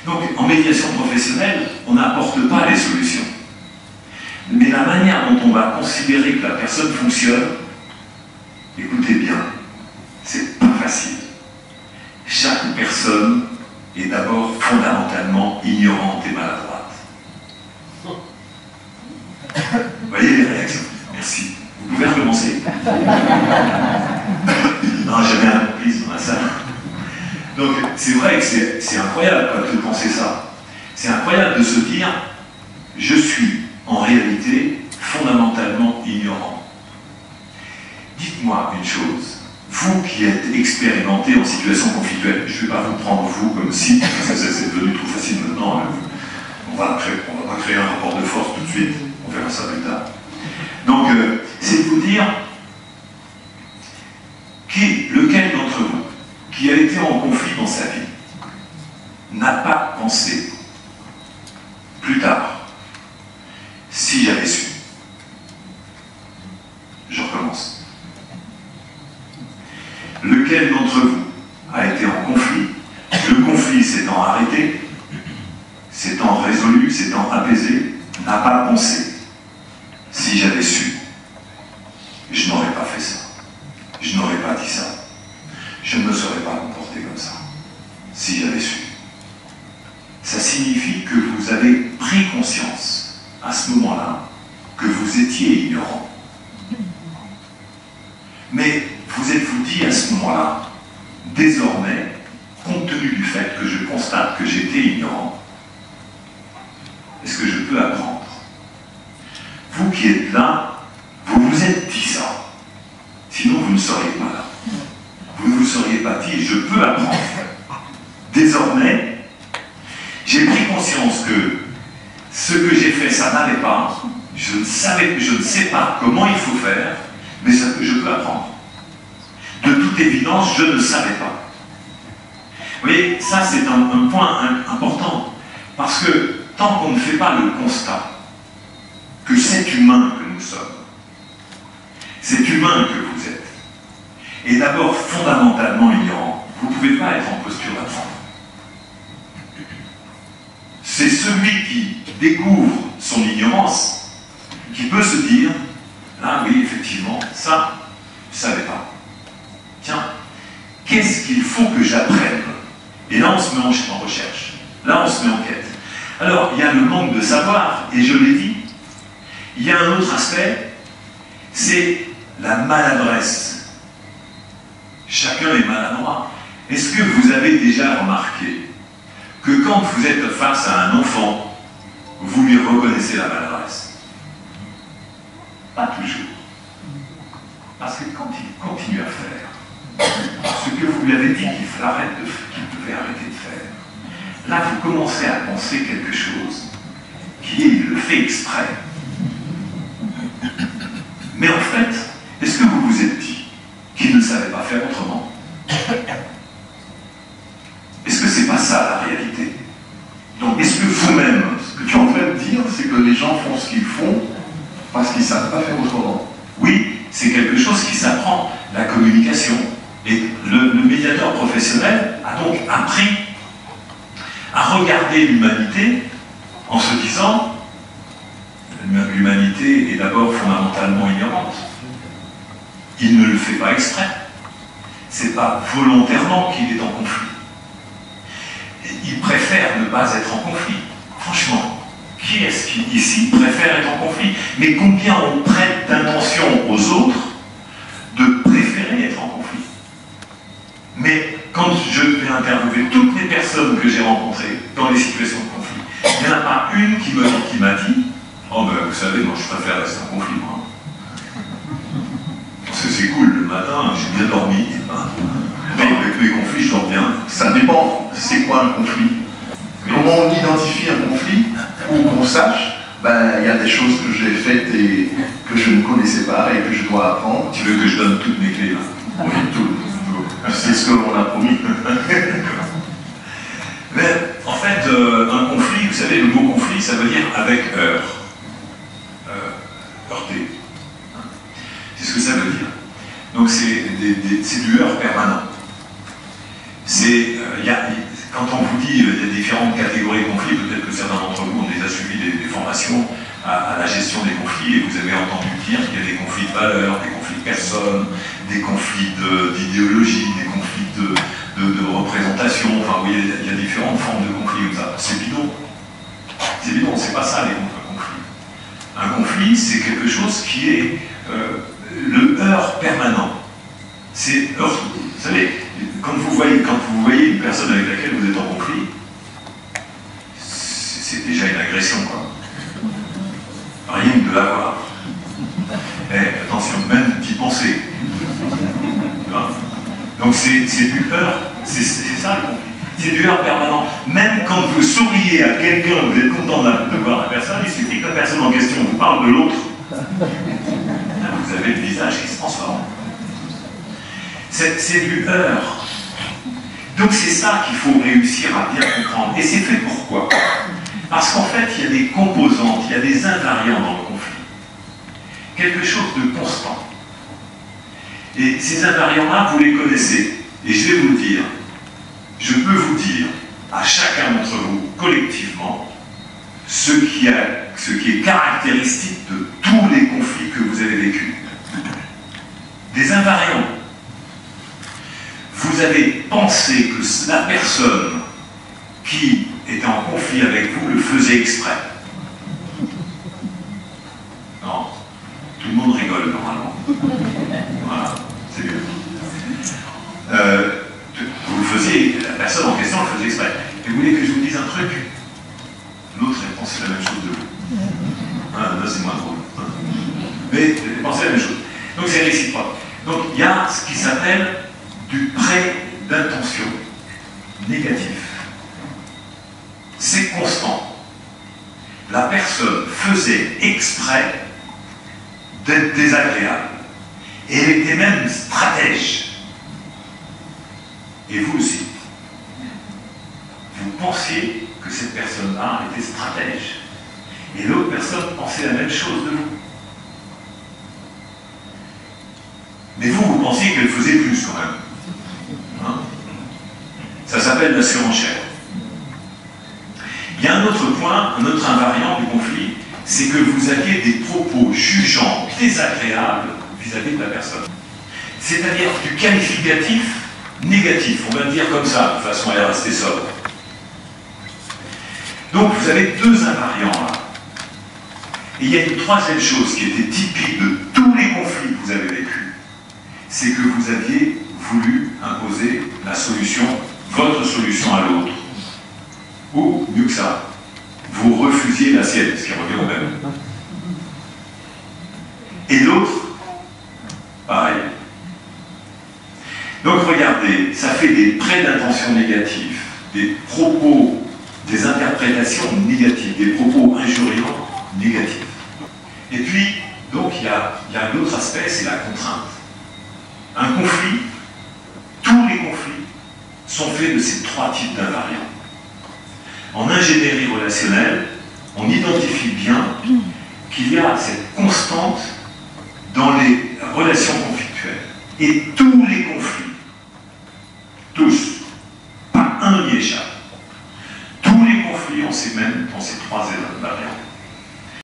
Donc, en médiation professionnelle, on n'apporte pas les solutions. Mais la manière dont on va considérer que la personne fonctionne, écoutez bien, c'est pas facile. Chaque personne est d'abord fondamentalement ignorante et maladroite. Vous voyez les réactions? Merci. Vous pouvez recommencer. Non, j'avais un complice dans la salle. Donc, c'est vrai que c'est incroyable quoi, de penser ça. C'est incroyable de se dire, je suis en réalité fondamentalement ignorant. Dites-moi une chose, vous qui êtes expérimenté en situation conflictuelle, je ne vais pas vous prendre vous comme si, parce que ça c'est devenu trop facile maintenant, hein, on va pas créer un rapport de force tout de suite, on verra ça plus tard. Donc, c'est de vous dire, lequel d'entre vous, qui a été en conflit dans sa vie, n'a pas pensé plus tard, si j'avais su. Je recommence. Lequel d'entre vous a été en conflit, le conflit s'étant arrêté, s'étant résolu, s'étant apaisé, n'a pas pensé, si j'avais su, je n'aurais pas fait ça, je n'aurais pas dit ça, je ne me serais pas comporté comme ça, si j'avais su. Ça signifie que vous avez pris conscience, à ce moment-là, que vous étiez ignorant. Mais vous êtes-vous dit à ce moment-là, désormais, compte tenu du fait que je constate que j'étais ignorant, est-ce que je peux apprendre? Vous qui êtes là, vous vous êtes dit ça. Sinon, vous ne seriez pas là. Vous ne vous seriez pas dit, je peux apprendre. Désormais, j'ai pris conscience que ce que j'ai fait, ça n'allait pas. Je ne sais pas comment il faut faire, mais je peux apprendre. De toute évidence, je ne savais pas. Vous voyez, ça c'est un point important. Parce que tant qu'on ne fait pas le constat que cet humain que nous sommes, cet humain que vous êtes, est d'abord fondamentalement ignorant, vous ne pouvez pas être en posture d'apprendre. C'est celui qui découvre son ignorance qui peut se dire, ah oui, effectivement, ça, je ne savais pas. Tiens, qu'est-ce qu'il faut que j'apprenne? Et là, on se met en recherche. Là, on se met en quête. Alors, il y a le manque de savoir, et je l'ai dit. Il y a un autre aspect, c'est la maladresse. Chacun est maladroit. Est-ce que vous avez déjà remarqué que quand vous êtes face à un enfant, vous lui reconnaissez la maladresse? Pas toujours. Parce que quand il continue à faire ce que vous lui avez dit qu'il devait arrêter de faire, là vous commencez à penser quelque chose qui est, il le fait exprès. Mais en fait, est-ce que vous vous êtes dit qu'il ne savait pas faire autrement? Est-ce que c'est pas ça la réalité? Donc est-ce que vous-même, Ce que tu es en train de dire, c'est que les gens font ce qu'ils font parce qu'ils ne savent pas faire autrement. Oui, c'est quelque chose qui s'apprend, la communication. Et le médiateur professionnel a donc appris à regarder l'humanité en se disant, l'humanité est d'abord fondamentalement ignorante. Il ne le fait pas exprès. C'est pas volontairement qu'il est en conflit. Il préfère ne pas être en conflit. Franchement, qui est-ce qui, ici, préfère être en conflit? Mais combien on prête d'intention aux autres de préférer être en conflit? Mais quand je vais interviewer toutes les personnes que j'ai rencontrées dans les situations de conflit, il n'y en a pas une qui m'a dit « Oh ben vous savez, moi je préfère rester en conflit, moi. Parce que c'est cool, le matin, j'ai bien dormi. Mais avec mes conflits, je dors bien. » Ça dépend, c'est quoi un conflit? Comment on identifie un conflit? Ou qu'on sache, ben, il y a des choses que j'ai faites et que je ne connaissais pas et que je dois apprendre. Tu veux que je donne toutes mes clés là? Oui, tout. C'est ce qu'on a promis. Mais en fait, un conflit, vous savez, le mot conflit, ça veut dire avec heurt. Heurter. C'est ce que ça veut dire. Donc c'est du heurt permanent. Quand on vous dit il y a différentes catégories à la gestion des conflits, et vous avez entendu dire qu'il y a des conflits de valeurs, des conflits de personnes, des conflits d'idéologie, des conflits de représentation, enfin vous voyez, il y a différentes formes de conflits comme ça. C'est bidon. C'est bidon, c'est pas ça les conflits. Un conflit, c'est quelque chose qui est le heurt permanent. C'est heurt. Vous savez, quand vous voyez une personne avec laquelle vous êtes en conflit, c'est déjà une agression, quoi. Rien que de la voir. Attention, même d'y penser. Donc c'est du heurt, c'est ça le conflit. C'est du heurt permanent. Même quand vous souriez à quelqu'un, vous êtes content de voir la personne, il suffit que la personne en question vous parle de l'autre. Vous avez le visage qui se transforme. C'est du heurt. Donc c'est ça qu'il faut réussir à bien comprendre. Et c'est fait pourquoi? Parce qu'en fait, il y a des composantes, il y a des invariants dans le conflit. Quelque chose de constant. Et ces invariants-là, vous les connaissez. Et je vais vous le dire. Je peux vous dire, à chacun d'entre vous, collectivement, ce qui est caractéristique de tous les conflits que vous avez vécus. Des invariants. Vous avez pensé que la personne qui était en conflit avec vous le faisait exprès. Non, tout le monde rigole normalement. Voilà, c'est mieux. Vous le faisiez, la personne en question le faisait exprès. Et vous voulez que je vous dise un truc? L'autre pensait la même chose de vous. Là, c'est moins drôle. Mais pensez la même chose. Donc c'est réciproque. Donc il y a ce qui s'appelle du prêt d'intention négatif. C'est constant. La personne faisait exprès d'être désagréable. Et elle était même stratège. Et vous aussi. Vous pensiez que cette personne-là était stratège. Et l'autre personne pensait la même chose de vous. Mais vous pensiez qu'elle faisait plus quand même. Hein? Ça s'appelle la surenchère. Il y a un autre point, un autre invariant du conflit, c'est que vous aviez des propos jugeants désagréables vis-à-vis de la personne. C'est-à-dire du qualificatif négatif, on va le dire comme ça, de façon à rester sobre. Donc vous avez deux invariants là. Et il y a une troisième chose qui était typique de tous les conflits que vous avez vécus, c'est que vous aviez voulu imposer la solution, votre solution à l'autre. Ou, mieux que ça, vous refusiez la sienne, ce qui revient au même. Et l'autre, pareil. Donc regardez, ça fait des prêts d'intention négatifs, des propos, des interprétations négatives, des propos injuriants négatifs. Et puis, donc il y a un autre aspect, c'est la contrainte. Un conflit, tous les conflits sont faits de ces trois types d'invariants. En ingénierie relationnelle, on identifie bien qu'il y a cette constante dans les relations conflictuelles. Et tous